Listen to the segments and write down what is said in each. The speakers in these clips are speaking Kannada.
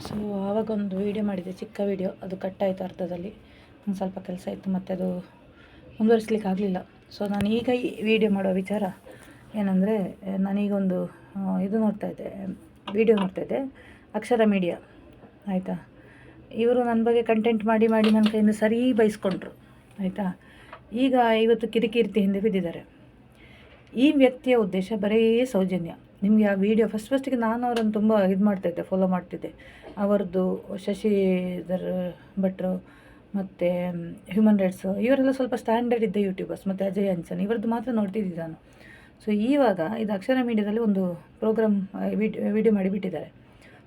ಸೊ ಆವಾಗ ಒಂದು ವೀಡಿಯೋ ಮಾಡಿದ್ದೆ, ಚಿಕ್ಕ ವೀಡಿಯೋ, ಅದು ಕಟ್ಟಾಯಿತು ಅರ್ಧದಲ್ಲಿ. ಒಂದು ಸ್ವಲ್ಪ ಕೆಲಸ ಇತ್ತು ಮತ್ತು ಅದು ಮುಂದುವರಿಸ್ಲಿಕ್ಕೆ ಆಗಲಿಲ್ಲ. ಸೊ ನಾನು ಈಗ ಈ ವಿಡಿಯೋ ಮಾಡೋ ವಿಚಾರ ಏನಂದರೆ, ನಾನೀಗೊಂದು ಇದು ನೋಡ್ತಾಯಿದ್ದೆ, ವೀಡಿಯೋ ನೋಡ್ತಾಯಿದ್ದೆ, ಅಕ್ಷರ ಮೀಡಿಯಾ ಆಯಿತಾ. ಇವರು ನನ್ನ ಬಗ್ಗೆ ಕಂಟೆಂಟ್ ಮಾಡಿ ಮಾಡಿ ನನ್ನ ಕೈಯಿಂದ ಸರಿ ಬಯಸ್ಕೊಂಡ್ರು ಆಯಿತಾ. ಈಗ ಇವತ್ತು ಕಿರಿಕೀರ್ತಿ ಹಿಂದೆ ಬಿದ್ದಿದ್ದಾರೆ. ಈ ವ್ಯಕ್ತಿಯ ಉದ್ದೇಶ ಬರೀ ಸೌಜನ್ಯ. ನಿಮಗೆ ಆ ವಿಡಿಯೋ ಫಸ್ಟಿಗೆ ನಾನು ಅವರನ್ನು ತುಂಬ ಇದು ಮಾಡ್ತಾಯಿದ್ದೆ, ಫಾಲೋ ಮಾಡ್ತಿದ್ದೆ. ಅವರದ್ದು ಶಶಿಧರ್ ಭಟ್ರು ಮತ್ತು ಹ್ಯೂಮನ್ ರೈಟ್ಸು ಇವರೆಲ್ಲ ಸ್ವಲ್ಪ ಸ್ಟ್ಯಾಂಡರ್ಡ್ ಇದ್ದ ಯೂಟ್ಯೂಬರ್ಸ್, ಮತ್ತು ಅಜಯ್ ಅಂಚನ್ ಇವರದ್ದು ಮಾತ್ರ ನೋಡ್ತಿದ್ದೆ ನಾನು. ಸೊ ಇವಾಗ ಇದು ಅಕ್ಷರ ಮೀಡಿಯಾದಲ್ಲಿ ಒಂದು ಪ್ರೋಗ್ರಾಮ್ ವಿಡಿಯೋ ಮಾಡಿಬಿಟ್ಟಿದ್ದಾರೆ.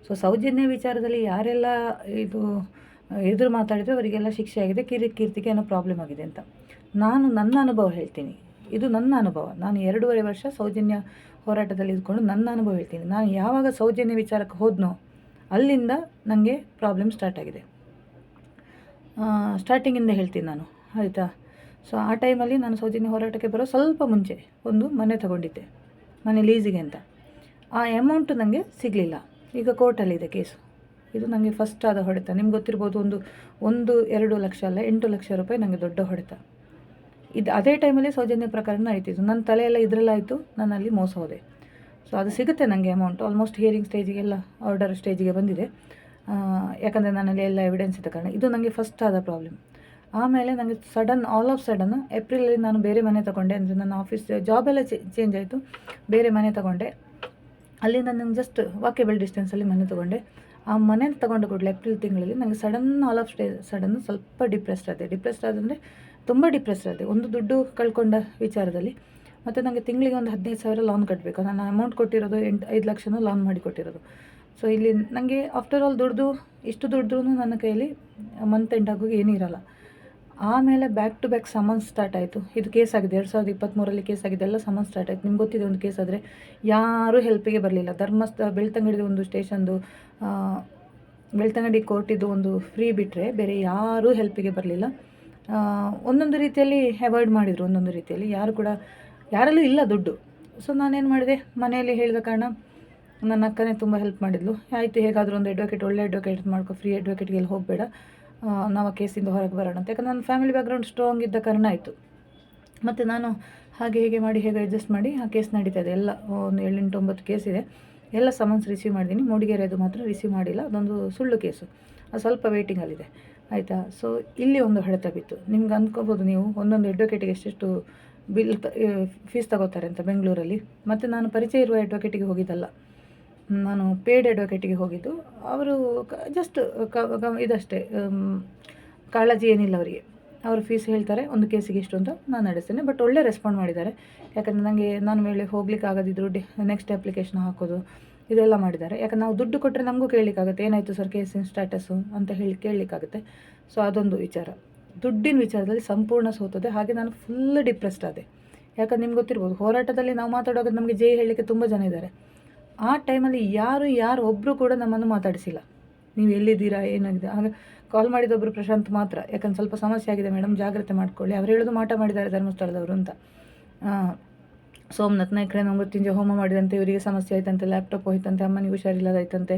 ಸೊ ಸೌಜನ್ಯ ವಿಚಾರದಲ್ಲಿ ಯಾರೆಲ್ಲ ಇದು ಎದುರು ಮಾತಾಡಿದ್ರು ಅವರಿಗೆಲ್ಲ ಶಿಕ್ಷೆ ಆಗಿದೆ, ಕೀರ್ತಿಗೆ ಏನೋ ಪ್ರಾಬ್ಲಮ್ ಆಗಿದೆ ಅಂತ. ನಾನು ನನ್ನ ಅನುಭವ ಹೇಳ್ತೀನಿ, ಇದು ನನ್ನ ಅನುಭವ. ನಾನು 2.5 ವರ್ಷ ಸೌಜನ್ಯ ಹೋರಾಟದಲ್ಲಿ ಇದ್ಕೊಂಡು ನನ್ನ ಅನುಭವ ಹೇಳ್ತೀನಿ. ನಾನು ಯಾವಾಗ ಸೌಜನ್ಯ ವಿಚಾರಕ್ಕೆ ಹೋದ್ನೋ ಅಲ್ಲಿಂದ ನನಗೆ ಪ್ರಾಬ್ಲಮ್ ಸ್ಟಾರ್ಟ್ ಆಗಿದೆ. ಸ್ಟಾರ್ಟಿಂಗಿಂದ ಹೇಳ್ತೀನಿ ನಾನು ಆಯಿತಾ. ಸೊ ಆ ಟೈಮಲ್ಲಿ ನಾನು ಸೌಜನ್ಯ ಹೋರಾಟಕ್ಕೆ ಬರೋ ಸ್ವಲ್ಪ ಮುಂಚೆ ಒಂದು ಮನೆ ತಗೊಂಡಿದ್ದೆ, ಮನೆ ಲೀಸಿಗೆ ಅಂತ. ಆ ಅಮೌಂಟು ನನಗೆ ಸಿಗಲಿಲ್ಲ. ಈಗ ಕೋರ್ಟಲ್ಲಿದೆ ಕೇಸು. ಇದು ನನಗೆ ಫಸ್ಟ್ ಆದ ಹೊಡೆತ. ನಿಮ್ಗೆ ಗೊತ್ತಿರ್ಬೋದು, 1-2 ಲಕ್ಷ ಅಲ್ಲ, 8 ಲಕ್ಷ ರೂಪಾಯಿ ನನಗೆ ದೊಡ್ಡ ಹೊಡೆತ. ಇದು ಅದೇ ಟೈಮಲ್ಲಿ ಸೌಜನ್ಯ ಪ್ರಕರಣ ನಡೀತಿದ್ದು. ನನ್ನ ತಲೆಯೆಲ್ಲ ಇದರಲ್ಲಾಯಿತು, ನಾನು ಅಲ್ಲಿ ಮೋಸ ಹೋದೆ. ಸೊ ಅದು ಸಿಗುತ್ತೆ ನನಗೆ ಅಮೌಂಟು. ಆಲ್ಮೋಸ್ಟ್ ಹಿಯರಿಂಗ್ ಸ್ಟೇಜಿಗೆಲ್ಲ, ಆರ್ಡರ್ ಸ್ಟೇಜಿಗೆ ಬಂದಿದೆ. ಯಾಕಂದರೆ ನನ್ನಲ್ಲಿ ಎಲ್ಲ ಎವಿಡೆನ್ಸ್ ಇದ್ದ ಕಾರಣ. ಇದು ನನಗೆ ಫಸ್ಟ್ ಆದ ಪ್ರಾಬ್ಲಮ್. ಆಮೇಲೆ ನನಗೆ ಆಲ್ ಆಫ್ ಸಡನ್ ಏಪ್ರಿಲಲ್ಲಿ ನಾನು ಬೇರೆ ಮನೆ ತಗೊಂಡೆ. ಅಂದರೆ ನನ್ನ ಆಫೀಸ್ ಜಾಬೆಲ್ಲ ಚೇಂಜ್ ಆಯಿತು, ಬೇರೆ ಮನೆ ತಗೊಂಡೆ. ಅಲ್ಲಿಂದ ನಾನು ಜಸ್ಟ್ ವಾಕೇಬಲ್ ಡಿಸ್ಟೆನ್ಸಲ್ಲಿ ಮನೆ ತೊಗೊಂಡೆ. ಆ ಮನೆ ತಗೊಂಡು ಕೂಡಲೇ ಏಪ್ರಿಲ್ ತಿಂಗಳಲ್ಲಿ ನನಗೆ ಆಲ್ ಆಫ್ ಸಡನ್ ಸ್ವಲ್ಪ ಡಿಪ್ರೆಸ್ಡ್ ಆದಂದರೆ ತುಂಬ ಡಿಪ್ರೆಸ್ಡ್ ಆದೆ. ಒಂದು ದುಡ್ಡು ಕಳ್ಕೊಂಡ ವಿಚಾರದಲ್ಲಿ, ಮತ್ತು ನನಗೆ ತಿಂಗಳಿಗೆ ಒಂದು 15,000 ಲೋನ್ ಕಟ್ಟಬೇಕು. ನಾನು ಅಮೌಂಟ್ ಕೊಟ್ಟಿರೋದು 5 ಲಕ್ಷನೂ ಲೋನ್ ಮಾಡಿ ಕೊಟ್ಟಿರೋದು. ಸೊ ಇಲ್ಲಿ ನನಗೆ ಆಫ್ಟರ್ ಆಲ್ ಇಷ್ಟು ದುಡ್ಡು ನನ್ನ ಕೈಯಲ್ಲಿ ಮಂತ್ ಎಂಡ್ ಆಗೋಗಿ ಏನೂ ಇರೋಲ್ಲ. ಆಮೇಲೆ back to back summons start ಆಯಿತು. ಇದು ಕೇಸ್ ಆಗಿದೆ, 2023 ಕೇಸ್ ಆಗಿದೆ, ಎಲ್ಲ ಸಮನ್ಸ್ ಸ್ಟಾರ್ಟ್ ಆಯಿತು. ನಿಮ್ಗೆ ಗೊತ್ತಿದೆ, ಒಂದು ಕೇಸ್ ಆದರೆ ಯಾರೂ ಹೆಲ್ಪಿಗೆ ಬರಲಿಲ್ಲ. ಬೆಳ್ತಂಗಡಿದು ಒಂದು ಸ್ಟೇಷನ್ದು, ಬೆಳ್ತಂಗಡಿ ಕೋರ್ಟಿದ್ದು ಒಂದು ಫ್ರೀ ಬಿಟ್ಟರೆ ಬೇರೆ ಯಾರೂ ಹೆಲ್ಪಿಗೆ ಬರಲಿಲ್ಲ. ಒಂದೊಂದು ರೀತಿಯಲ್ಲಿ ಅವಾಯ್ಡ್ ಮಾಡಿದರು, ಒಂದೊಂದು ರೀತಿಯಲ್ಲಿ ಯಾರಲ್ಲೂ ಇಲ್ಲ ದುಡ್ಡು. ಸೊ ನಾನೇನು ಮಾಡಿದೆ, ಮನೆಯಲ್ಲಿ ಹೇಳಿದ ಕಾರಣ ನನ್ನ ಅಕ್ಕನೇ ತುಂಬ ಹೆಲ್ಪ್ ಮಾಡಿದ್ಲು. ಆಯಿತು, ಹೇಗಾದರೂ ಒಂದು ಒಳ್ಳೆ ಅಡ್ವೊಕೇಟ್ ಮಾಡ್ಕೊ, ಫ್ರೀ ಅಡ್ವೊಕೇಟ್ಗೆ ಎಲ್ಲಿ ಹೋಗಬೇಡ, ನಾವು ಆ ಕೇಸಿಂದ ಹೊರಗೆ ಬರೋಣ ಅಂತ. ಯಾಕಂದರೆ ನನ್ನ ಫ್ಯಾಮಿಲಿ ಬ್ಯಾಕ್ಗ್ರೌಂಡ್ ಸ್ಟ್ರಾಂಗ್ ಇದ್ದ ಕಾರಣ ಆಯಿತು. ಮತ್ತು ನಾನು ಹೇಗೆ ಅಡ್ಜಸ್ಟ್ ಮಾಡಿ ಆ ಕೇಸ್ ನಡೀತಾ ಇದೆ. ಎಲ್ಲ ಒಂದು 7-8-9 ಕೇಸ್ ಇದೆ. ಎಲ್ಲ ಸಮನ್ಸ್ ರಿಸೀವ್ ಮಾಡಿದ್ದೀನಿ. ಮೂಡಿಗೆರೆದು ಮಾತ್ರ ರಿಸೀವ್ ಮಾಡಿಲ್ಲ, ಅದೊಂದು ಸುಳ್ಳು ಕೇಸು, ಅದು ಸ್ವಲ್ಪ ವೇಟಿಂಗಲ್ಲಿದೆ ಆಯಿತಾ. ಸೊ ಇಲ್ಲಿ ಒಂದು ಹೊಡೆತ ಬಿತ್ತು. ನಿಮ್ಗೆ ಅಂದ್ಕೋಬೋದು ನೀವು, ಒಂದೊಂದು ಅಡ್ವೊಕೇಟಿಗೆ ಎಷ್ಟೆಷ್ಟು ಫೀಸ್ ತಗೋತಾರೆ ಅಂತ ಬೆಂಗಳೂರಲ್ಲಿ. ಮತ್ತು ನಾನು ಪರಿಚಯ ಇರುವ ಅಡ್ವೊಕೇಟಿಗೆ ಹೋಗಿದ್ದಲ್ಲ, ನಾನು ಪೇಯ್ಡ್ ಅಡ್ವೊಕೇಟಿಗೆ ಹೋಗಿದ್ದು. ಅವರು ಜಸ್ಟ್ ಇದಷ್ಟೇ, ಕಾಳಜಿ ಏನಿಲ್ಲ ಅವರಿಗೆ. ಅವರು ಫೀಸ್ ಹೇಳ್ತಾರೆ, ಒಂದು ಕೇಸಿಗೆ ಇಷ್ಟು ಅಂತ ನಾನು ನಡೆಸ್ತೇನೆ. ಬಟ್ ಒಳ್ಳೆ ರೆಸ್ಪಾಂಡ್ ಮಾಡಿದ್ದಾರೆ. ಯಾಕಂದರೆ ನಾನು ವೇಳೆ ಹೋಗ್ಲಿಕ್ಕೆ ಆಗದಿದ್ರು ನೆಕ್ಸ್ಟ್ ಅಪ್ಲಿಕೇಶನ್ ಹಾಕೋದು ಇದೆಲ್ಲ ಮಾಡಿದ್ದಾರೆ. ಯಾಕಂದ್ರೆ ನಾವು ದುಡ್ಡು ಕೊಟ್ಟರೆ ನಮಗೂ ಕೇಳಲಿಕ್ಕಾಗುತ್ತೆ, ಏನಾಯಿತು ಸರ್ ಕೇಸಿನ ಸ್ಟ್ಯಾಟಸ್ಸು ಅಂತ ಹೇಳಿ ಕೇಳಲಿಕ್ಕಾಗುತ್ತೆ. ಸೊ ಅದೊಂದು ವಿಚಾರ. ದುಡ್ಡಿನ ವಿಚಾರದಲ್ಲಿ ಸಂಪೂರ್ಣ ಸೋತದೆ. ಹಾಗೆ ನಾನು ಫುಲ್ ಡಿಪ್ರೆಸ್ಡ್ ಆದೆ. ಯಾಕಂದ್ರೆ ನಿಮ್ಗೆ ಗೊತ್ತಿರ್ಬೋದು, ಹೋರಾಟದಲ್ಲಿ ನಾವು ಮಾತಾಡುವಾಗ ನಮಗೆ ಜೈ ಹೇಳಲಿಕ್ಕೆ ತುಂಬ ಜನ ಇದ್ದಾರೆ. ಆ ಟೈಮಲ್ಲಿ ಯಾರು ಒಬ್ಬರು ಕೂಡ ನಮ್ಮನ್ನು ಮಾತಾಡಿಸಿಲ್ಲ. ನೀವು ಎಲ್ಲಿದ್ದೀರಾ, ಏನಾಗಿದೆ. ಆಗ ಕಾಲ್ ಮಾಡಿದೊಬ್ಬರು ಪ್ರಶಾಂತ್ ಮಾತ್ರ. ಯಾಕಂದ್ರೆ ಸ್ವಲ್ಪ ಸಮಸ್ಯೆ ಆಗಿದೆ ಮೇಡಮ್, ಜಾಗ್ರತೆ ಮಾಡ್ಕೊಳ್ಳಿ. ಅವ್ರು ಹೇಳೋದು ಮಾಟ ಮಾಡಿದ್ದಾರೆ ಧರ್ಮಸ್ಥಳದವರು ಅಂತ. ಸೋಮನಾಥ್ ನಾಯ್ಕರೇ ಮೃತ್ಯುಂಜಯ ಹೋಮ ಮಾಡಿದಂತೆ ಇವರಿಗೆ ಸಮಸ್ಯೆ ಆಯ್ತಂತೆ, ಲ್ಯಾಪ್ಟಾಪ್ ಹೋಯ್ತಂತೆ, ಅಮ್ಮನಿಗೆ ಹುಷಾರಿಲ್ಲದಾಯ್ತಂತೆ,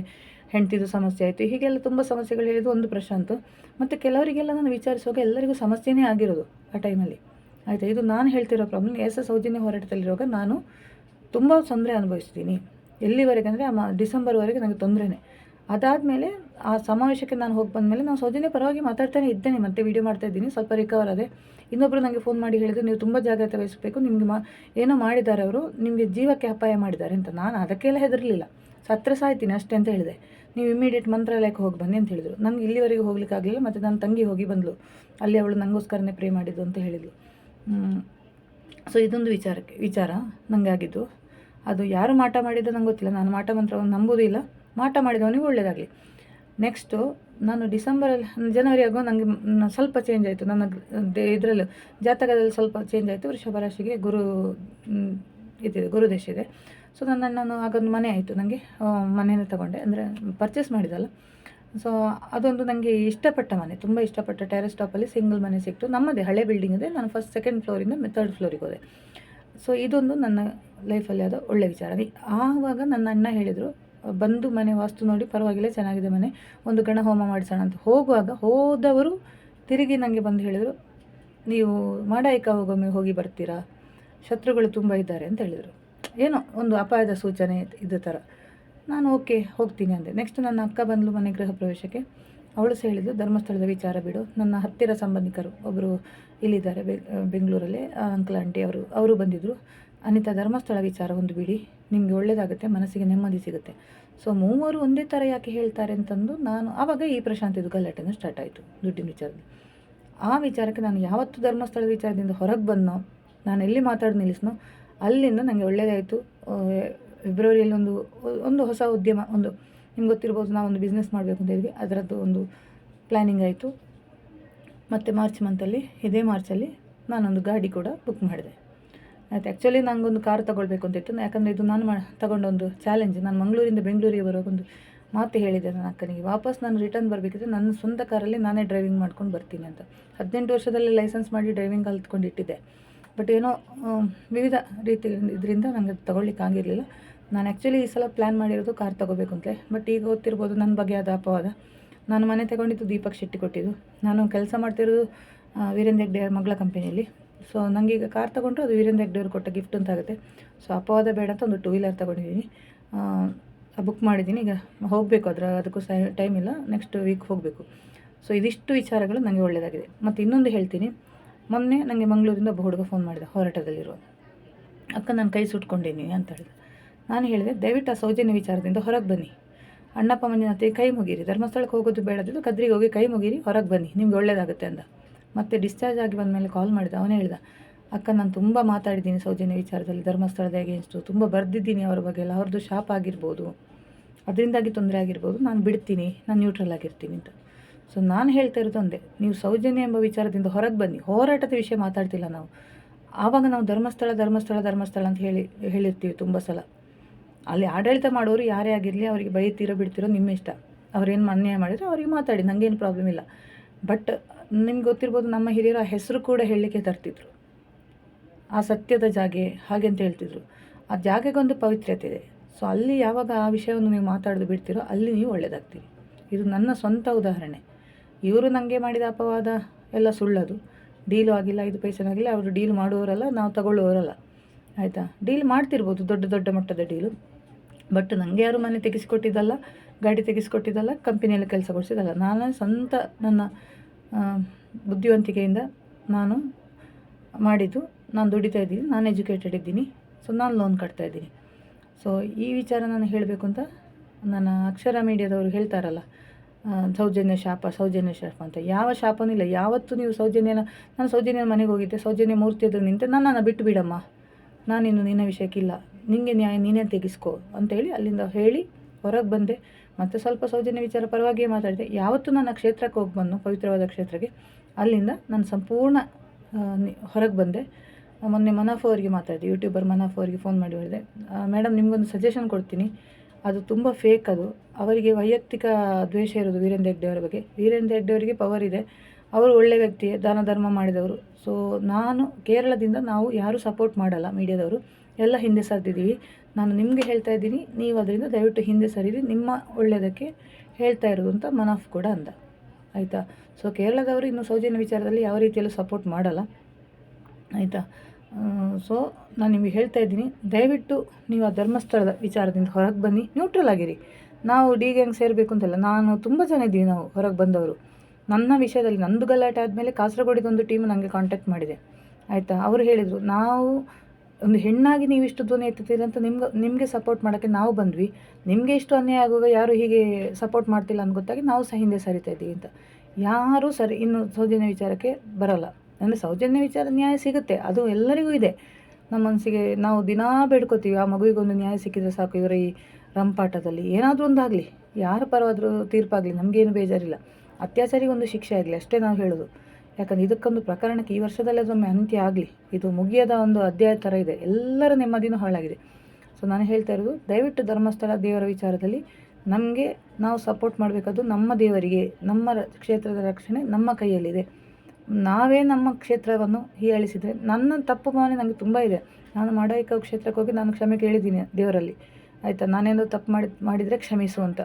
ಹೆಂಡ್ತಿದು ಸಮಸ್ಯೆ ಆಯಿತು, ಹೀಗೆಲ್ಲ ತುಂಬ ಸಮಸ್ಯೆಗಳು ಹೇಳಿದ್ದು ಒಂದು ಪ್ರಶಾಂತ್. ಮತ್ತು ಕೆಲವರಿಗೆಲ್ಲ ನಾನು ವಿಚಾರಿಸುವಾಗ ಎಲ್ಲರಿಗೂ ಸಮಸ್ಯೆನೇ ಆಗಿರೋದು ಆ ಟೈಮಲ್ಲಿ ಆಯಿತಾ. ಇದು ನಾನು ಹೇಳ್ತಿರೋ ಪ್ರಾಬ್ಲಮ್. ಸೌಜನ್ಯ ಹೋರಾಟದಲ್ಲಿರುವಾಗ ನಾನು ತುಂಬ ತೊಂದರೆ ಅನುಭವಿಸ್ತೀನಿ. ಎಲ್ಲಿವರೆಗೆ ಅಂದರೆ ಡಿಸೆಂಬರ್ವರೆಗೆ ನನಗೆ ತೊಂದರೆನೇ. ಅದಾದಮೇಲೆ ಆ ಸಮಾವೇಶಕ್ಕೆ ನಾನು ಹೋಗಿ ಬಂದಮೇಲೆ ನಾನು ಸೌಜನ್ಯ ಪರವಾಗಿ ಮಾತಾಡ್ತಾನೆ ಇದ್ದೇನೆ, ಮತ್ತು ವೀಡಿಯೋ ಮಾಡ್ತಾಯಿದ್ದೀನಿ, ಸ್ವಲ್ಪ ರಿಕವರ್ ಆದೆ. ಇನ್ನೊಬ್ಬರು ನನಗೆ ಫೋನ್ ಮಾಡಿ ಹೇಳಿದ್ರು, ನೀವು ತುಂಬ ಜಾಗ್ರತೆ ವಹಿಸಬೇಕು, ನಿಮಗೆ ಏನೋ ಮಾಡಿದ್ದಾರೆ ಅವರು, ನಿಮಗೆ ಜೀವಕ್ಕೆ ಅಪಾಯ ಮಾಡಿದ್ದಾರೆ ಅಂತ. ನಾನು ಅದಕ್ಕೆಲ್ಲ ಹೆದರಲಿಲ್ಲ, ಸತ್ರ ಸಾಯ್ತೀನಿ ಅಷ್ಟೇ ಅಂತ ಹೇಳಿದೆ. ನೀವು ಇಮಿಡಿಯೇಟ್ ಮಂತ್ರಾಲಯಕ್ಕೆ ಹೋಗಿ ಬನ್ನಿ ಅಂತ ಹೇಳಿದರು. ನಂಗೆ ಇಲ್ಲಿವರೆಗೆ ಹೋಗ್ಲಿಕ್ಕಾಗಲಿಲ್ಲ. ಮತ್ತು ನನ್ನ ತಂಗಿ ಹೋಗಿ ಬಂದಳು, ಅಲ್ಲಿ ಅವಳು ನನಗೋಸ್ಕರನೇ ಪ್ರೇ ಮಾಡಿದ್ದು ಅಂತ ಹೇಳಿದ್ಲು. ಸೊ ಇದೊಂದು ವಿಚಾರ ನನಗೆ ಆಗಿದ್ದು. ಅದು ಯಾರು ಮಾಟ ಮಾಡಿದ್ದು ನಂಗೆ ಗೊತ್ತಿಲ್ಲ. ನಾನು ಮಾಟ ಮಂತ್ರವನ್ನು ನಂಬೋದೂ ಇಲ್ಲ. ಮಾಟ ಮಾಡಿದವನಿಗೆ ಒಳ್ಳೆಯದಾಗಲಿ. ನೆಕ್ಸ್ಟು ನಾನು ಜನವರಿ ಆಗೋ ನನಗೆ ಸ್ವಲ್ಪ ಚೇಂಜ್ ಆಯಿತು. ನನ್ನ ಇದರಲ್ಲೂ ಜಾತಕದಲ್ಲಿ ಸ್ವಲ್ಪ ಚೇಂಜ್ ಆಯಿತು. ವೃಷಭ ರಾಶಿಗೆ ಗುರುದೇಶ ಇದೆ. ಸೊ ನಾನು ಆಗೊಂದು ಮನೆ ಆಯಿತು. ನನಗೆ ಮನೆಯನ್ನು ತಗೊಂಡೆ, ಅಂದರೆ ಪರ್ಚೇಸ್ ಮಾಡಿದಲ್ಲ. ಸೊ ಅದೊಂದು ನನಗೆ ಇಷ್ಟಪಟ್ಟ ಮನೆ, ತುಂಬ ಇಷ್ಟಪಟ್ಟ ಟೆರೆಸ್ ಟಾಪಲ್ಲಿ ಸಿಂಗಲ್ ಮನೆ ಸಿಕ್ತು. ನಮ್ಮದೇ ಹಳೆ ಬಿಲ್ಡಿಂಗ್ ಇದೆ. ನಾನು ಫಸ್ಟ್ 2nd ಫ್ಲೋರಿಂದ 3rd ಫ್ಲೋರಿಗೆ ಹೋದೆ. ಸೊ ಇದೊಂದು ನನ್ನ ಲೈಫಲ್ಲಿ ಆದ ಒಳ್ಳೆ ವಿಚಾರ. ಆವಾಗ ನನ್ನ ಅಣ್ಣ ಹೇಳಿದರು, ಬಂದು ಮನೆ ವಾಸ್ತು ನೋಡಿ ಪರವಾಗಿಲ್ಲ ಚೆನ್ನಾಗಿದೆ ಮನೆ, ಒಂದು ಗಣ ಹೋಮ ಮಾಡಿಸೋಣ ಅಂತ ಹೋಗುವಾಗ ಹೋದವರು ತಿರುಗಿ ನನಗೆ ಬಂದು ಹೇಳಿದರು, ನೀವು ಮಾಡಾಯಿಕ ಹೋಗಿ ಬರ್ತೀರಾ, ಶತ್ರುಗಳು ತುಂಬ ಇದ್ದಾರೆ ಅಂತ ಹೇಳಿದರು. ಏನೋ ಒಂದು ಅಪಾಯದ ಸೂಚನೆ ಇದ್ದ ಥರ. ನಾನು ಓಕೆ ಹೋಗ್ತೀನಿ ಅಂದೆ. ನೆಕ್ಸ್ಟ್ ನನ್ನ ಅಕ್ಕ ಬಂದಳು ಮನೆ ಗೃಹ ಪ್ರವೇಶಕ್ಕೆ. ಅವಳು ಸಹ ಹೇಳಿದ್ದು, ಧರ್ಮಸ್ಥಳದ ವಿಚಾರ ಬಿಡು, ನನ್ನ ಹತ್ತಿರ ಸಂಬಂಧಿಕರು ಒಬ್ಬರು ಇಲ್ಲಿದ್ದಾರೆ ಬೆಂಗಳೂರಲ್ಲಿ, ಅಂಕಲ್ ಆಂಟಿ ಅವರು ಬಂದಿದ್ದರು. ಅನಿತಾ, ಧರ್ಮಸ್ಥಳ ವಿಚಾರ ಒಂದು ಬಿಡಿ, ನಿಮಗೆ ಒಳ್ಳೆಯದಾಗುತ್ತೆ, ಮನಸ್ಸಿಗೆ ನೆಮ್ಮದಿ ಸಿಗುತ್ತೆ. ಸೊ ಮೂವರು ಒಂದೇ ಥರ ಯಾಕೆ ಹೇಳ್ತಾರೆ ಅಂತಂದು ನಾನು ಆವಾಗ ಈ ಪ್ರಶಾಂತಿದು ಗಲಾಟೆನೂ ಸ್ಟಾರ್ಟ್ ಆಯಿತು ದುಡ್ಡಿನ ವಿಚಾರದಲ್ಲಿ. ಆ ವಿಚಾರಕ್ಕೆ ನಾನು ಯಾವತ್ತು ಧರ್ಮಸ್ಥಳದ ವಿಚಾರದಿಂದ ಹೊರಗೆ ಬಂದನೋ, ನಾನು ಎಲ್ಲಿ ಮಾತಾಡಿ ನಿಲ್ಲಿಸ್ನೋ ಅಲ್ಲಿಂದ ನನಗೆ ಒಳ್ಳೆಯದಾಯಿತು. ಫೆಬ್ರವರಿಯಲ್ಲಿ ಒಂದು ಹೊಸ ಉದ್ಯಮ, ನಿಮ್ಗೆ ಗೊತ್ತಿರ್ಬೋದು, ನಾವೊಂದು ಬಿಸ್ನೆಸ್ ಮಾಡಬೇಕು ಅಂತ ಹೇಳಿದ್ವಿ, ಅದರದ್ದು ಒಂದು ಪ್ಲ್ಯಾನಿಂಗ್ ಆಯಿತು. ಮತ್ತು ಮಾರ್ಚ್ ಮಂತಲ್ಲಿ, ಇದೇ ಮಾರ್ಚಲ್ಲಿ ನಾನೊಂದು ಗಾಡಿ ಕೂಡ ಬುಕ್ ಮಾಡಿದೆ. ಆಯ್ತು, ಆ್ಯಕ್ಚುಲಿ ನನಗೊಂದು ಕಾರ್ ತೊಗೊಳ್ಬೇಕು ಅಂತ ಇತ್ತು. ಯಾಕಂದರೆ ಇದು ನಾನು ತಗೊಂಡೊಂದು ಚಾಲೆಂಜ್. ನಾನು ಮಂಗಳೂರಿಂದ ಬೆಂಗಳೂರಿಗೆ ಬರೋಗೊಂದು ಮಾತು ಹೇಳಿದೆ ನನ್ನ ಅಕ್ಕನಿಗೆ, ವಾಪಸ್ ನಾನು ರಿಟರ್ನ್ ಬರಬೇಕಿದ್ರೆ ನನ್ನ ಸ್ವಂತ ಕಾರಲ್ಲಿ ನಾನೇ ಡ್ರೈವಿಂಗ್ ಮಾಡ್ಕೊಂಡು ಬರ್ತೀನಿ ಅಂತ. 18 ವರ್ಷದಲ್ಲಿ ಲೈಸೆನ್ಸ್ ಮಾಡಿ ಡ್ರೈವಿಂಗ್ ಕಲ್ತ್ಕೊಂಡಿಟ್ಟಿದ್ದೆ. ಬಟ್ ಏನೋ ವಿವಿಧ ರೀತಿ ಇದರಿಂದ ನನಗೆ ತೊಗೊಳ್ಳಿಕ್ಕಾಗಿರಲಿಲ್ಲ. ನಾನು ಆ್ಯಕ್ಚುಲಿ ಈ ಸಲ ಪ್ಲ್ಯಾನ್ ಮಾಡಿರೋದು ಕಾರ್ ತೊಗೋಬೇಕು ಅಂತಲೇ. ಬಟ್ ಈಗ ಗೊತ್ತಿರ್ಬೋದು ನನ್ನ ಬಗ್ಗೆ ಆದ ಅಪವಾದ. ನಾನು ಮನೆ ತಗೊಂಡಿದ್ದು ದೀಪಕ್ ಶೆಟ್ಟಿ ಕೊಟ್ಟಿದ್ದು. ನಾನು ಕೆಲಸ ಮಾಡ್ತಿರೋದು ವೀರೇಂದ್ರ ಹೆಗ್ಡೆ ಮಗಳ ಕಂಪನಿಯಲ್ಲಿ. ಸೊ ನನಗೀಗ ಕಾರ್ ತೊಗೊಂಡ್ರೆ ಅದು ವೀರೇಂದ್ರ ಹೆಗ್ಡೆ ಅವರು ಕೊಟ್ಟ ಗಿಫ್ಟ್ ಅಂತ ಆಗುತ್ತೆ. ಸೊ ಅಪವಾದ ಬೇಡ ಅಂತ ಒಂದು 2 ವೀಲರ್ ತೊಗೊಂಡಿದ್ದೀನಿ, ಬುಕ್ ಮಾಡಿದ್ದೀನಿ. ಈಗ ಹೋಗಬೇಕು, ಅದಕ್ಕೂ ಟೈಮ್ ಇಲ್ಲ, ನೆಕ್ಸ್ಟ್ ವೀಕ್ ಹೋಗಬೇಕು. ಸೊ ಇದಿಷ್ಟು ವಿಚಾರಗಳು ನನಗೆ ಒಳ್ಳೆಯದಾಗಿದೆ. ಮತ್ತು ಇನ್ನೊಂದು ಹೇಳ್ತೀನಿ, ಮೊನ್ನೆ ನನಗೆ ಮಂಗಳೂರಿಂದ ಒಬ್ಬ ಹುಡುಗ ಫೋನ್ ಮಾಡಿದ, ಹೋರಾಟದಲ್ಲಿರುವ ಅಕ್ಕ, ನಾನು ಕೈ ಸುಟ್ಕೊಂಡಿದ್ದೀನಿ ಅಂತ ಹೇಳಿದೆ. ನಾನು ಹೇಳಿದೆ, ದಯವಿಟ್ಟು ಆ ಸೌಜನ್ಯ ವಿಚಾರದಿಂದ ಹೊರಗೆ ಬನ್ನಿ, ಅಣ್ಣಪ್ಪ ಮಂಜುನಾಥಿಗೆ ಕೈ ಮುಗೀರಿ, ಧರ್ಮಸ್ಥಳಕ್ಕೆ ಹೋಗೋದು ಬೇಡದಿದ್ದು ಕದ್ರಿಗೆ ಹೋಗಿ ಕೈ ಮುಗೀರಿ, ಹೊರಗೆ ಬನ್ನಿ, ನಿಮ್ಗೆ ಒಳ್ಳೆಯದಾಗುತ್ತೆ ಅಂದ. ಮತ್ತು ಡಿಸ್ಚಾರ್ಜ್ ಆಗಿ ಬಂದ ಮೇಲೆ ಕಾಲ್ ಮಾಡಿದ. ಅವನೇ ಹೇಳ್ದ, ಅಕ್ಕ, ನಾನು ತುಂಬ ಮಾತಾಡಿದ್ದೀನಿ ಸೌಜನ್ಯ ವಿಚಾರದಲ್ಲಿ, ಧರ್ಮಸ್ಥಳದ ಅಗೇನ್ಸ್ಟು ತುಂಬ ಬರೆದಿದ್ದೀನಿ ಅವ್ರ ಬಗ್ಗೆ ಎಲ್ಲ, ಅವ್ರದ್ದು ಶಾಪ್ ಆಗಿರ್ಬೋದು, ಅದರಿಂದಾಗಿ ತೊಂದರೆ ಆಗಿರ್ಬೋದು, ನಾನು ಬಿಡ್ತೀನಿ, ನಾನು ನ್ಯೂಟ್ರಲ್ ಆಗಿರ್ತೀನಿ ಅಂತ. ಸೊ ನಾನು ಹೇಳ್ತಾ ಇರೋದು ಒಂದೇ, ನೀವು ಸೌಜನ್ಯ ಎಂಬ ವಿಚಾರದಿಂದ ಹೊರಗೆ ಬನ್ನಿ. ಹೋರಾಟದ ವಿಷಯ ಮಾತಾಡ್ತಿಲ್ಲ ನಾವು. ಆವಾಗ ನಾವು ಧರ್ಮಸ್ಥಳ ಅಂತ ಹೇಳಿರ್ತೀವಿ ತುಂಬ ಸಲ. ಅಲ್ಲಿ ಆಡಳಿತ ಮಾಡೋರು ಯಾರೇ ಆಗಿರಲಿ, ಅವರಿಗೆ ಬೈತೀರೋ ಬಿಡ್ತಿರೋ ನಿಮ್ಮ ಇಷ್ಟ. ಅವ್ರೇನು ಅನ್ಯಾಯ ಮಾಡಿದರೆ ಅವ್ರಿಗೆ ಮಾತಾಡಿ, ನನಗೇನು ಪ್ರಾಬ್ಲಮ್ ಇಲ್ಲ. ಬಟ್ ನಿಮ್ಗೆ ಗೊತ್ತಿರ್ಬೋದು, ನಮ್ಮ ಹಿರಿಯರು ಆ ಹೆಸರು ಕೂಡ ಹೇಳಲಿಕ್ಕೆ ತರ್ತಿದ್ರು, ಆ ಸತ್ಯದ ಜಾಗೆ ಹಾಗೆ ಅಂತ ಹೇಳ್ತಿದ್ರು. ಆ ಜಾಗೆಗೊಂದು ಪವಿತ್ರತೆ ಇದೆ. ಸೊ ಅಲ್ಲಿ ಯಾವಾಗ ಆ ವಿಷಯವನ್ನು ನೀವು ಮಾತಾಡೋದು ಬಿಡ್ತೀರೋ ಅಲ್ಲಿ ನೀವು ಒಳ್ಳೆಯದಾಗ್ತೀರಿ. ಇದು ನನ್ನ ಸ್ವಂತ ಉದಾಹರಣೆ. ಇವರು ನನಗೆ ಮಾಡಿದ ಅಪವಾದ ಎಲ್ಲ ಸುಳ್ಳದು. ಡೀಲು ಆಗಿಲ್ಲ, 5 ಪೈಸೆನೂ ಆಗಿಲ್ಲ. ಅವರು ಡೀಲ್ ಮಾಡುವವರಲ್ಲ, ನಾವು ತಗೊಳ್ಳುವವರಲ್ಲ, ಆಯಿತಾ. ಡೀಲ್ ಮಾಡ್ತಿರ್ಬೋದು, ದೊಡ್ಡ ಮಟ್ಟದ ಡೀಲು. ಬಟ್ ನನಗೆ ಯಾರು ಮನೆ ತೆಗೆಸಿಕೊಟ್ಟಿದ್ದಲ್ಲ, ಗಾಡಿ ತೆಗೆಸಿಕೊಟ್ಟಿದ್ದಲ್ಲ, ಕಂಪನಿಯಲ್ಲಿ ಕೆಲಸ ಕೊಡಿಸಿದ್ದಲ್ಲ. ನಾನು ಸ್ವಂತ ನನ್ನ ಬುದ್ಧಿವಂತಿಕೆಯಿಂದ ನಾನು ಮಾಡಿದ್ದು. ನಾನು ದುಡಿತಾ ಇದ್ದೀನಿ, ನಾನು ಎಜುಕೇಟೆಡ್ ಇದ್ದೀನಿ. ಸೊ ನಾನು ಲೋನ್ ಕಟ್ತಾ ಇದ್ದೀನಿ. ಸೊ ಈ ವಿಚಾರ ನಾನು ಹೇಳಬೇಕು ಅಂತ ನನ್ನ ಅಕ್ಷರ ಮೀಡಿಯಾದವರು ಹೇಳ್ತಾರಲ್ಲ, ಸೌಜನ್ಯ ಶಾಪ ಅಂತ. ಯಾವ ಶಾಪನೂ ಇಲ್ಲ. ಯಾವತ್ತೂ ನೀವು ನಾನು ಸೌಜನ್ಯನ ಮನೆಗೆ ಹೋಗಿದ್ದೆ, ಸೌಜನ್ಯ ಮೂರ್ತಿ ಎದುರು ನಿಂತೆ, ನನ್ನನ್ನು ಬಿಟ್ಟು ಬಿಡಮ್ಮ, ನಾನಿನ್ನು ನಿನ್ನ ವಿಷಯಕ್ಕಿಲ್ಲ, ನಿನಗೆ ನ್ಯಾಯ ನೀನೇ ತೆಗಿಸ್ಕೋ ಅಂತೇಳಿ ಅಲ್ಲಿಂದ ಹೇಳಿ ಹೊರಗೆ ಬಂದೆ. ಮತ್ತು ಸ್ವಲ್ಪ ಸೌಜನ್ಯ ವಿಚಾರ ಪರವಾಗಿಯೇ ಮಾತಾಡಿದೆ. ಯಾವತ್ತೂ ನನ್ನ ಕ್ಷೇತ್ರಕ್ಕೆ ಹೋಗಿ ಬಂದು, ಪವಿತ್ರವಾದ ಕ್ಷೇತ್ರಕ್ಕೆ, ಅಲ್ಲಿಂದ ನಾನು ಸಂಪೂರ್ಣ ಹೊರಗೆ ಬಂದೆ. ಮೊನ್ನೆ ಮನಾಫ್ ಅವರಿಗೆ ಮಾತಾಡಿದೆ, ಯೂಟ್ಯೂಬರ್ ಮನಾಫ್ ಅವರಿಗೆ ಫೋನ್ ಮಾಡಿ ಹೇಳಿದೆ, ಮೇಡಮ್ ನಿಮಗೊಂದು ಸಜೆಷನ್ ಕೊಡ್ತೀನಿ, ಅದು ತುಂಬ ಫೇಕ್. ಅದು ಅವರಿಗೆ ವೈಯಕ್ತಿಕ ದ್ವೇಷ ಇರೋದು ವೀರೇಂದ್ರ ಹೆಗ್ಡೆ ಅವರ ಬಗ್ಗೆ. ವೀರೇಂದ್ರ ಹೆಗ್ಡೆ ಅವರಿಗೆ ಪವರ್ ಇದೆ, ಅವರು ಒಳ್ಳೆ ವ್ಯಕ್ತಿಯೇ, ದಾನ ಧರ್ಮ ಮಾಡಿದವರು. ಸೊ ನಾನು ಕೇರಳದಿಂದ ನಾವು ಯಾರೂ ಸಪೋರ್ಟ್ ಮಾಡಲ್ಲ, ಮೀಡಿಯಾದವರು ಎಲ್ಲ ಹಿಂದೆ ಸರಿದಿದ್ದೀವಿ. ನಾನು ನಿಮಗೆ ಹೇಳ್ತಾ ಇದ್ದೀನಿ, ನೀವು ಅದರಿಂದ ದಯವಿಟ್ಟು ಹಿಂದೆ ಸರಿದಿ, ನಿಮ್ಮ ಒಳ್ಳೆಯದಕ್ಕೆ ಹೇಳ್ತಾ ಇರೋದು ಅಂತ ಮನಾಫ್ ಕೂಡ ಅಂದ, ಆಯಿತಾ. ಸೊ ಕೇರಳದವರು ಇನ್ನು ಸೌಜನ್ಯ ವಿಚಾರದಲ್ಲಿ ಯಾವ ರೀತಿಯಲ್ಲೂ ಸಪೋರ್ಟ್ ಮಾಡಲ್ಲ, ಆಯಿತಾ. ಸೊ ನಾನು ನಿಮಗೆ ಹೇಳ್ತಾ ಇದ್ದೀನಿ, ದಯವಿಟ್ಟು ನೀವು ಆ ಧರ್ಮಸ್ಥಳದ ವಿಚಾರದಿಂದ ಹೊರಗೆ ಬನ್ನಿ, ನ್ಯೂಟ್ರಲ್ ಆಗಿರಿ. ನಾವು ಡಿ ಗ್ಯಾಂಗ್ ಸೇರಬೇಕು ಅಂತಲ್ಲ, ನಾನು ತುಂಬ ಜನ ಇದ್ದೀವಿ ನಾವು ಹೊರಗೆ ಬಂದವರು. ನನ್ನ ವಿಷಯದಲ್ಲಿ ನಂದು ಗಲಾಟೆ ಆದಮೇಲೆ ಕಾಸರಗೋಡಿದೊಂದು ಟೀಮ್ ನನಗೆ ಕಾಂಟ್ಯಾಕ್ಟ್ ಮಾಡಿದೆ, ಆಯಿತಾ. ಅವರು ಹೇಳಿದರು, ನಾವು ಒಂದು ಹೆಣ್ಣಾಗಿ ನೀವು ಇಷ್ಟು ಧ್ವನಿ ಎತ್ತುತ್ತೀರಿ ಅಂತ ನಿಮಗೆ ಸಪೋರ್ಟ್ ಮಾಡೋಕ್ಕೆ ನಾವು ಬಂದ್ವಿ, ನಿಮಗೆ ಇಷ್ಟು ಅನ್ಯಾಯ ಆಗುವಾಗ ಯಾರು ಹೀಗೆ ಸಪೋರ್ಟ್ ಮಾಡ್ತಿಲ್ಲ ಅಂತ ಗೊತ್ತಾಗಿ ನಾವು ಸಹ ಹಿಂದೆ ಸರಿತಾ ಇದ್ದೀವಿ ಅಂತ. ಯಾರೂ ಸರಿ ಇನ್ನು ಸೌಜನ್ಯ ವಿಚಾರಕ್ಕೆ ಬರಲ್ಲ. ಅಂದರೆ ಸೌಜನ್ಯ ವಿಚಾರ ನ್ಯಾಯ ಸಿಗುತ್ತೆ, ಅದು ಎಲ್ಲರಿಗೂ ಇದೆ. ನಮ್ಮ ಮನಸ್ಸಿಗೆ ನಾವು ದಿನಾ ಬೇಡ್ಕೋತೀವಿ, ಆ ಮಗುವಿಗೊಂದು ನ್ಯಾಯ ಸಿಕ್ಕಿದರೆ ಸಾಕು. ಇವರ ಈ ರಂಪಾಟದಲ್ಲಿ ಏನಾದರೂ ಒಂದಾಗಲಿ, ಯಾರ ಪರವಾದರೂ ತೀರ್ಪಾಗಲಿ, ನಮಗೇನು ಬೇಜಾರಿಲ್ಲ. ಅತ್ಯಾಚಾರಿಗೆ ಒಂದು ಶಿಕ್ಷೆ ಆಗಲಿ ಅಷ್ಟೇ ನಾವು ಹೇಳೋದು. ಯಾಕಂದರೆ ಇದಕ್ಕೊಂದು ಪ್ರಕರಣಕ್ಕೆ ಈ ವರ್ಷದಲ್ಲೇ ಅದೊಮ್ಮೆ ಅಂತ್ಯ ಆಗಲಿ. ಇದು ಮುಗಿಯದ ಒಂದು ಅಧ್ಯಾಯ ಥರ ಇದೆ, ಎಲ್ಲರ ನೆಮ್ಮದಿನೂ ಹಾಳಾಗಿದೆ. ಸೊ ನಾನು ಹೇಳ್ತಾ ಇರೋದು, ದಯವಿಟ್ಟು ಧರ್ಮಸ್ಥಳ ದೇವರ ವಿಚಾರದಲ್ಲಿ ನಮಗೆ ನಾವು ಸಪೋರ್ಟ್ ಮಾಡಬೇಕಾದ್ದು ನಮ್ಮ ದೇವರಿಗೆ. ನಮ್ಮ ಕ್ಷೇತ್ರದ ರಕ್ಷಣೆ ನಮ್ಮ ಕೈಯಲ್ಲಿದೆ. ನಾವೇ ನಮ್ಮ ಕ್ಷೇತ್ರವನ್ನು ಹೀಯಾಳಿಸಿದರೆ, ನನ್ನ ತಪ್ಪು ಭಾವನೆ ನನಗೆ ತುಂಬ ಇದೆ. ನಾನು ಮಾಡಾಯಿಕ ಕ್ಷೇತ್ರಕ್ಕೆ ಹೋಗಿ ನಾನು ಕ್ಷಮೆ ಕೇಳಿದ್ದೀನಿ ದೇವರಲ್ಲಿ. ಆಯಿತಾ. ನಾನೇನು ತಪ್ಪು ಮಾಡಿದರೆ ಕ್ಷಮಿಸು ಅಂತ,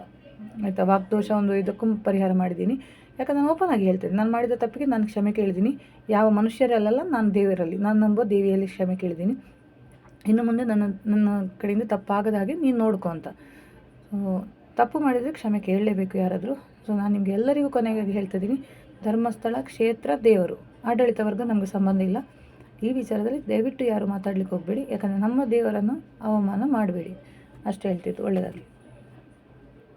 ಆಯಿತಾ. ವಾಗ್ದೋಷ ಒಂದು ಇದಕ್ಕೂ ಪರಿಹಾರ ಮಾಡಿದ್ದೀನಿ. ಯಾಕಂದ್ರೆ ನಾನು ಓಪನ್ ಆಗಿ ಹೇಳ್ತೇನೆ, ನಾನು ಮಾಡಿದ ತಪ್ಪಿಗೆ ನಾನು ಕ್ಷಮೆ ಕೇಳಿದ್ದೀನಿ. ಯಾವ ಮನುಷ್ಯರಲ್ಲ, ನಾನು ದೇವರಲ್ಲಿ, ನಾನು ನಂಬೋ ದೇವಿಯಲ್ಲಿ ಕ್ಷಮೆ ಕೇಳಿದ್ದೀನಿ. ಇನ್ನು ಮುಂದೆ ನನ್ನ ಕಡೆಯಿಂದ ತಪ್ಪಾಗದ ಹಾಗೆ ನೀನು ನೋಡ್ಕೊ ಅಂತ. ತಪ್ಪು ಮಾಡಿದರೆ ಕ್ಷಮೆ ಕೇಳಲೇಬೇಕು ಯಾರಾದರೂ. ಸೊ ನಾನು ನಿಮಗೆ ಎಲ್ಲರಿಗೂ ಕೊನೆಗಾಗಿ ಹೇಳ್ತಿದ್ದೀನಿ, ಧರ್ಮಸ್ಥಳ ಕ್ಷೇತ್ರ ದೇವರು, ಆಡಳಿತ ವರ್ಗ ನಮಗೆ ಸಂಬಂಧ ಇಲ್ಲ. ಈ ವಿಚಾರದಲ್ಲಿ ದಯವಿಟ್ಟು ಯಾರು ಮಾತಾಡ್ಲಿಕ್ಕೆ ಹೋಗಬೇಡಿ, ಯಾಕಂದರೆ ನಮ್ಮ ದೇವರನ್ನು ಅವಮಾನ ಮಾಡಬೇಡಿ. ಅಷ್ಟೇ ಹೇಳ್ತಿದ್ದು. ಒಳ್ಳೆಯದಾಗಲಿ.